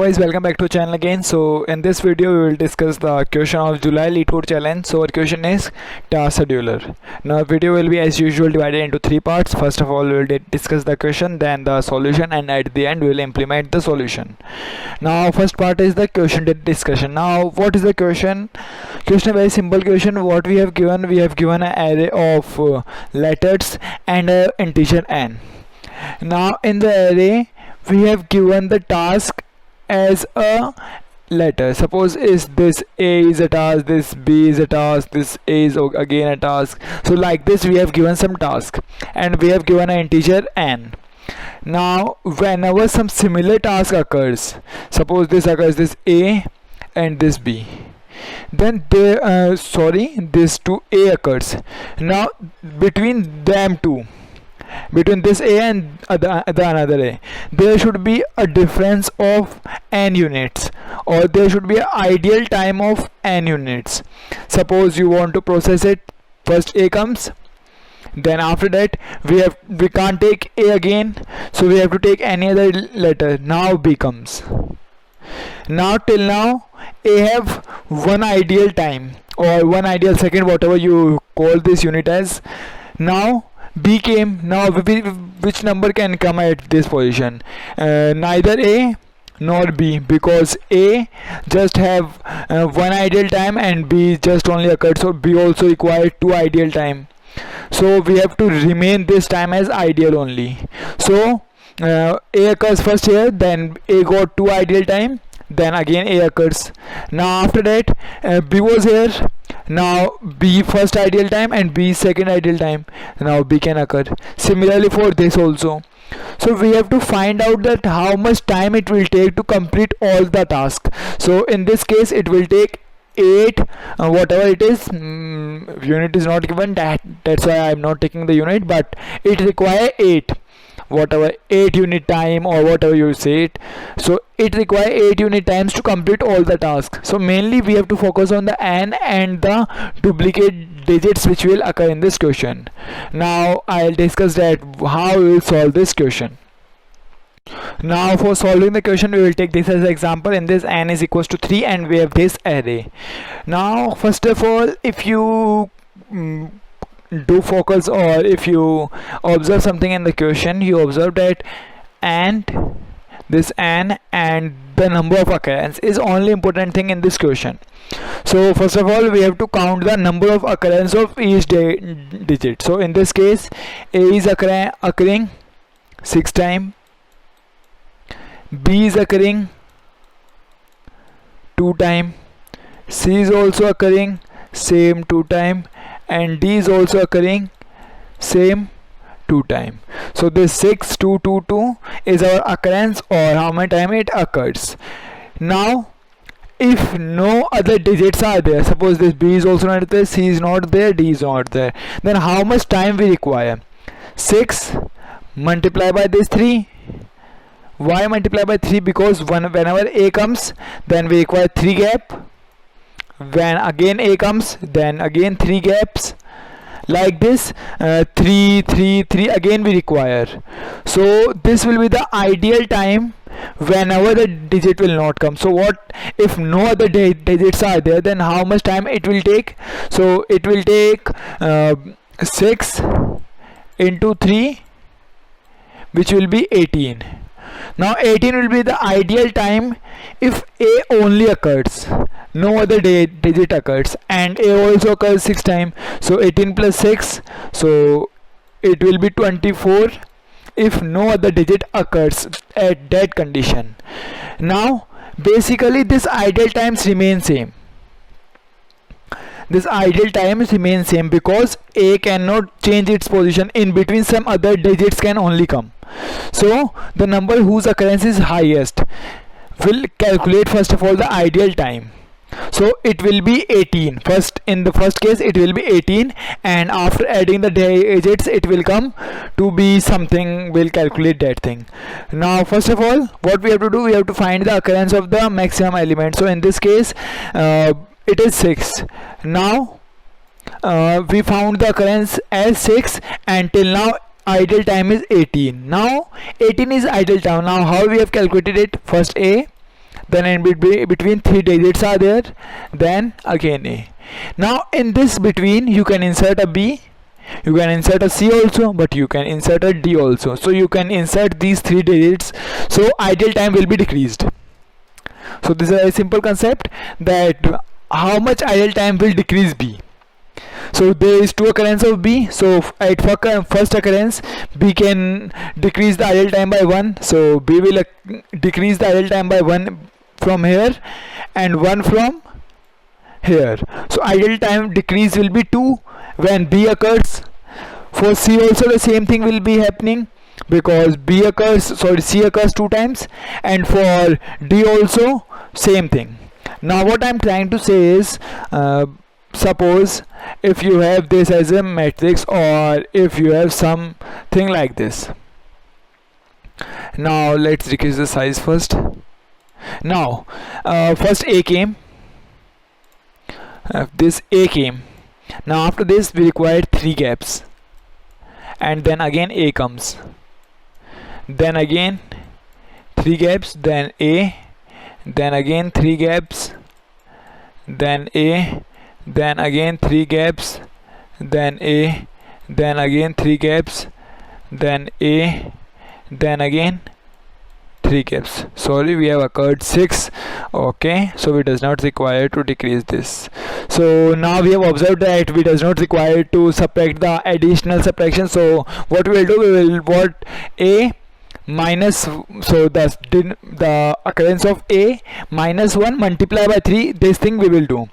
guys, welcome back to channel again. So in this video we will discuss the question of July Leetcode challenge. So our question is task scheduler. Now video will be as usual divided into three parts. First of all we will discuss the question, then the solution, and at the end we will implement the solution. Now first part is the question discussion. Now what is the question? Question, a very simple question. What we have given an array of letters and an integer n. Now in the array we have given the task as a letter. Suppose is this A is a task, this B is a task, this A is again a task. So like this we have given some task and we have given an integer n. Now whenever some similar task occurs, suppose this occurs, this A and this B, then this two A occurs. Now between them two, between this A and the another A, there should be a difference of n units, or there should be an ideal time of n units. Suppose you want to process it, first A comes, then after that we can't take A again, so we have to take any other letter. Now B comes. Now till now A have one ideal time or one ideal second, whatever you call this unit as. Now B came. Now which number can come at this position? Neither A nor B, because A just have one ideal time and B just only occurred, so B also required two ideal time. So we have to remain this time as ideal only. So A occurs first here, then A got two ideal time, then again A occurs. Now after that B was here. Now B first ideal time and B second ideal time. Now B can occur. Similarly for this also. So we have to find out that how much time it will take to complete all the tasks. So in this case it will take 8, whatever it is. Unit is not given, that's why I am not taking the unit, but it require 8, whatever 8 unit time or whatever you say it. So it requires 8 unit times to complete all the tasks. So mainly we have to focus on the n and the duplicate digits which will occur in this question. Now I'll discuss that how we will solve this question. Now for solving the question we will take this as an example. In this n is equals to 3 and we have this array. Now first of all, if you do focus, or if you observe something in the question, you observe that this n and the number of occurrence is only important thing in this question. So first of all we have to count the number of occurrence of each digit. So in this case A is occurring 6 times, B is occurring 2 times, C is also occurring same 2 times, and D is also occurring same 2 times. So this 6 2 2 2 is our occurrence, or how many time it occurs. Now if no other digits are there, suppose this B is also not there, C is not there, D is not there, then how much time we require? 6 multiplied by this 3. Why multiply by 3? Because whenever A comes, then we require 3 gap. When again A comes, then again 3 gaps. Like this, 3 3 3 again we require. So this will be the ideal time whenever the digit will not come. So what if no other digits are there, then how much time it will take? So it will take 6 into 3, which will be 18. Now 18 will be the ideal time if A only occurs, no other digit occurs, and A also occurs 6 times. So 18 plus 6, so it will be 24 if no other digit occurs at that condition. Now basically this ideal times remain same. This ideal times remain same because A cannot change its position. In between some other digits can only come. So the number whose occurrence is highest will calculate first of all the ideal time. So it will be 18. In the first case it will be 18, and after adding the digits it will come to be something, will calculate that thing. Now first of all what we have to do, we have to find the occurrence of the maximum element. So in this case it is 6. Now we found the occurrence as 6, and till now ideal time is 18. Now 18 is ideal time. Now how we have calculated it? First A, then in between 3 digits are there, then again A. Now in this between you can insert a B, you can insert a C also, but you can insert a D also. So you can insert these 3 digits, so idle time will be decreased. So this is a simple concept, that how much idle time will decrease B. So there is 2 occurrence of B, so at first occurrence B can decrease the idle time by 1, so B will decrease the idle time by 1 from here and 1 from here. So idle time decrease will be 2 when B occurs. For C also the same thing will be happening, because C occurs 2 times, and for D also same thing. Now what I'm trying to say is, suppose if you have this as a matrix, or if you have something like this. Now let's decrease the size first. Now first A came, this A came. Now after this we require 3 gaps, and then again A comes, then again 3 gaps, then A, then again 3 gaps, then A, then again 3 gaps, then A, then again 3 gaps, then A, then again 3 gaps. Sorry, we have occurred 6. Okay, so we does not require to decrease this. So now we have observed that we does not require to subtract the additional subtraction. So what we will do, we will what A minus, so the occurrence of A minus 1 multiply by 3, this thing we will do.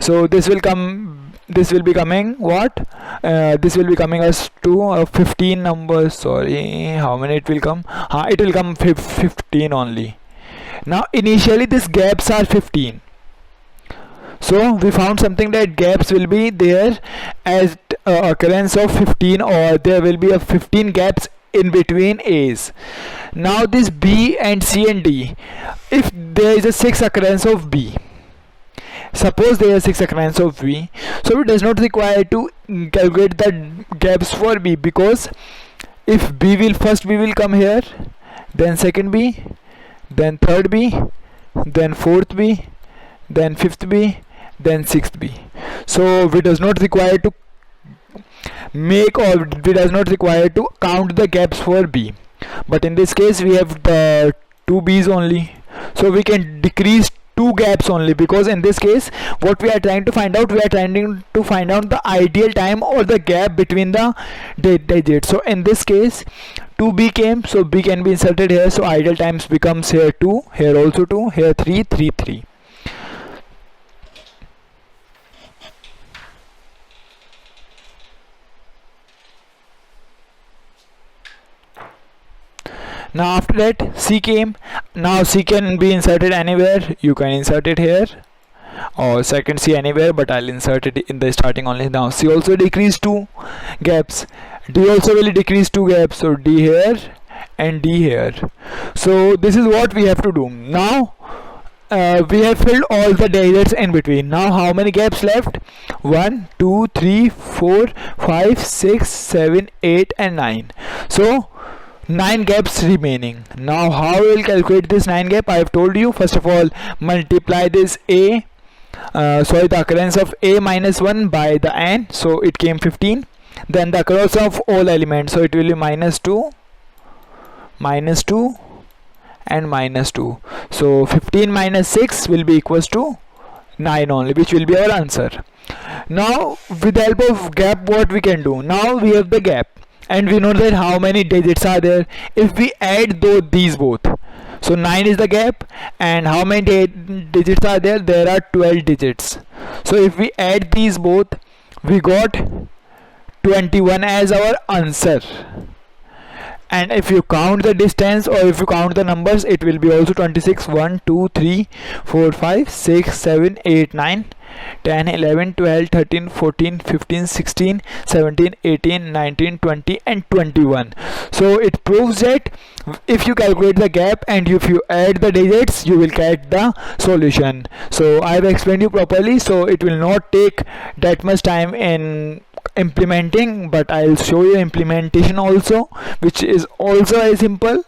So this will be coming what, this will be coming as to 15 numbers. Sorry, how many it will come? It will come 15 only. Now initially these gaps are 15, so we found something that gaps will be there as occurrence of 15, or there will be a 15 gaps in between A's. Now this B and C and D, if there is a 6 occurrence of B, suppose there is 6 occurrence of B, so it does not require to calculate the gaps for B, because if B will come here, then second B, then third B, then fourth B, then fifth B, then sixth B. So we does not require to count the gaps for B, but in this case we have the 2 B's only, so we can decrease 2 gaps only, because in this case what we are trying to find out, the ideal time or the gap between the digits. So in this case 2B came, so B can be inserted here, so ideal times becomes here 2, here also 2, here 3, 3, 3. Now after that C came. Now C can be inserted anywhere, you can insert it here, or second C anywhere, but I'll insert it in the starting only. Now C also decreased 2 gaps, D also will decrease 2 gaps, so D here and D here. So this is what we have to do. Now we have filled all the digits in between. Now how many gaps left? 1, 2, 3, 4, 5, 6, 7, 8 and 9. So 9 gaps remaining. Now how we will calculate this 9 gap? I have told you, first of all multiply this the occurrence of A minus 1 by the n, so it came 15. Then the occurrence of all elements, so it will be minus 2, and minus 2. So 15 minus 6 will be equals to 9 only, which will be our answer. Now with the help of gap, what we can do? Now we have the gap, and we know that how many digits are there. If we add these both, so 9 is the gap, and how many digits are there? There are 12 digits. So if we add these both, we got 21 as our answer. And if you count the distance, or if you count the numbers, it will be also 26. 1, 2, 3, 4, 5, 6, 7, 8, 9, 10, 11, 12, 13, 14, 15, 16, 17, 18, 19, 20 and 21. So it proves that if you calculate the gap and if you add the digits, you will get the solution. So I have explained you properly, so it will not take that much time in implementing, but I'll show you implementation also, which is also very simple.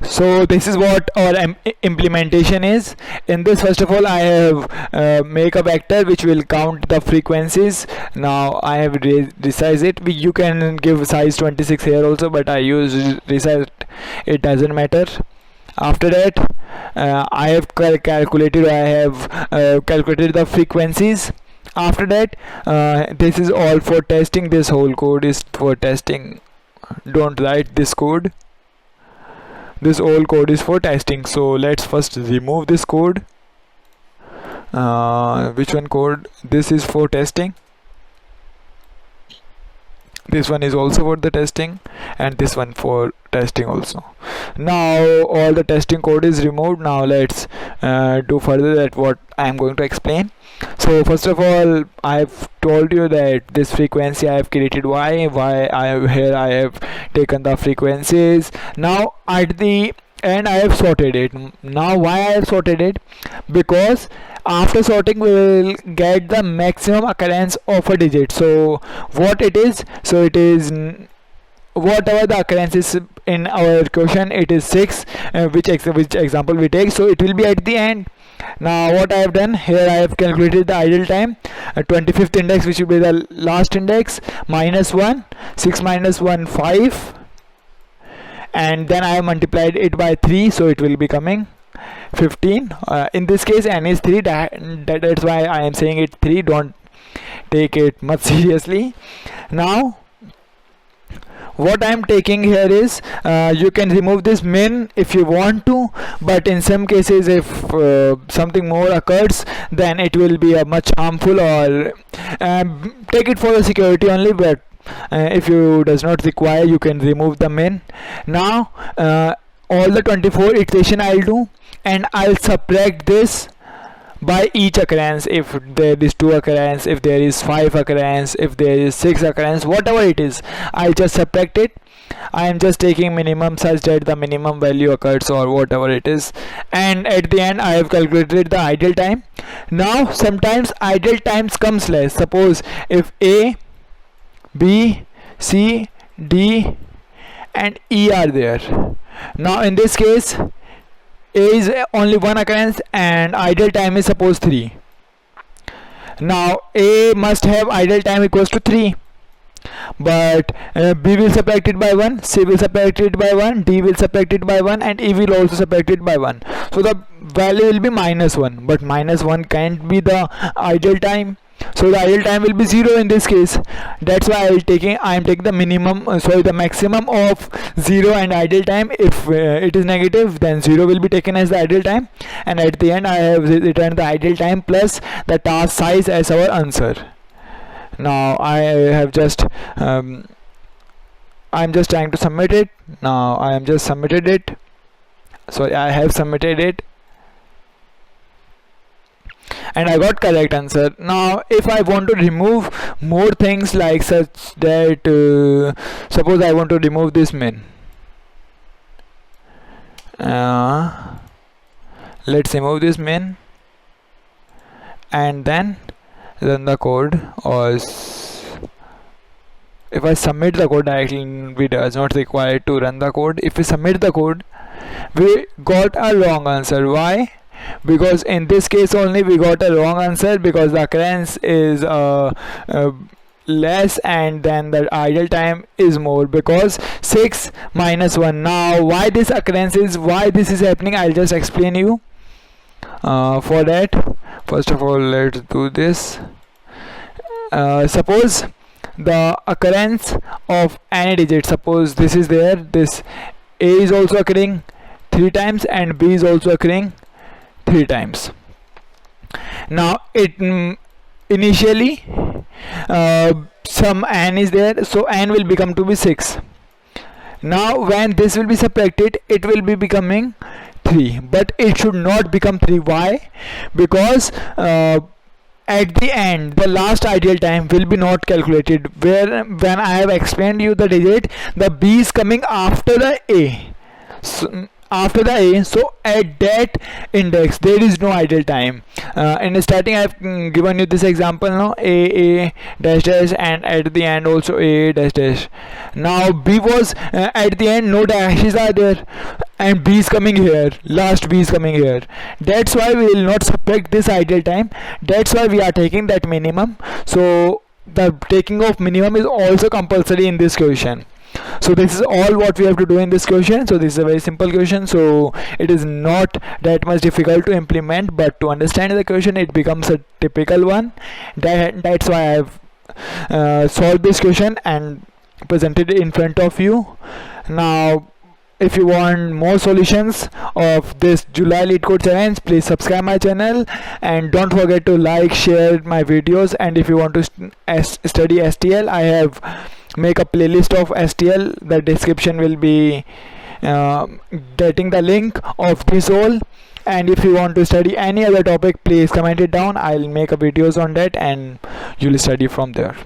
So this is what our implementation is. In this, first of all, I have make a vector which will count the frequencies. Now I have resized it. You can give size 26 here also, but I use resize. It doesn't matter. After that, I have calculated the frequencies. After that, this is all for testing. This whole code is for testing. Don't write this code. This whole code is for testing. So let's first remove this code. Which one code? This is for testing. This one is also for the testing, and this one for testing also. Now all the testing code is removed. Now let's do further that what I am going to explain. So first of all, I have told you that this frequency I have created why I have taken the frequencies. Now at the end I have sorted it. Now why I have sorted it? Because after sorting we will get the maximum occurrence of a digit. So what it is? So it is whatever the occurrence is in our equation, it is 6, which example we take, so it will be at the end. Now what I have done here, I have calculated the idle time, 25th index, which will be the last index, -1, 6 minus 1, 5, and then I have multiplied it by 3, so it will be coming 15. In this case n is 3, that's why I am saying it 3. Don't take it much seriously. Now what I am taking here is, you can remove this min if you want to, but in some cases if something more occurs, then it will be a much harmful, or take it for the security only, but if you does not require, you can remove the min. Now all the 24 iteration I'll do, and I'll subtract this by each occurrence. If there is 2 occurrence, if there is 5 occurrence, if there is 6 occurrence, whatever it is, I'll just subtract it. I am just taking minimum such that the minimum value occurs, or whatever it is, and at the end I have calculated the idle time. Now sometimes idle times comes less. Suppose if A, B, C, D and E are there. Now in this case A is only 1 occurrence and idle time is suppose 3. Now A must have idle time equals to 3, but B will subtract it by 1, C will subtract it by 1, D will subtract it by 1, and E will also subtract it by 1. So the value will be -1, but -1 can't be the idle time. So the idle time will be 0 in this case. That's why I am taking the minimum, the maximum of 0 and idle time. If it is negative, then 0 will be taken as the idle time, and at the end I have returned the idle time plus the task size as our answer. Now I have just I'm just trying to submit it. Now I am just submitted it. Sorry, I have submitted it, and I got correct answer. Now if I want to remove more things like such that suppose I want to remove this min, let's remove this min and then run the code, or if I submit the code directly, we does not require to run the code. If we submit the code, we got a wrong answer. Why? Because in this case only we got a wrong answer, because the occurrence is less and then the idle time is more, because 6 minus 1. Now why this occurrence is, why this is happening, I'll just explain you. For that, first of all, let's do this. Suppose the occurrence of any digit, suppose this is there, this A is also occurring 3 times and B is also occurring 3 times. Now it initially some n is there, so n will become to be 6. Now when this will be subtracted, it will be becoming 3, but it should not become 3. Why? Because at the end the last ideal time will be not calculated, where when I have explained you the digit, the B is coming after the A. So after the a, so at that index there is no idle time. In the starting I have given you this example, no, a dash dash, and at the end also a dash dash. Now b was at the end, no dashes are there, and b is coming here, last b is coming here. That's why we will not subtract this idle time. That's why we are taking that minimum. So the taking of minimum is also compulsory in this question. So this is all what we have to do in this question. So this is a very simple question, so it is not that much difficult to implement, but to understand the question it becomes a typical one. That's why I have solved this question and presented it in front of you. Now if you want more solutions of this July Leetcode challenge, please subscribe my channel and don't forget to like, share my videos. And if you want to study STL, I have make a playlist of STL. The description will be getting the link of this all. And if you want to study any other topic, please comment it down. I'll make a videos on that and you'll study from there.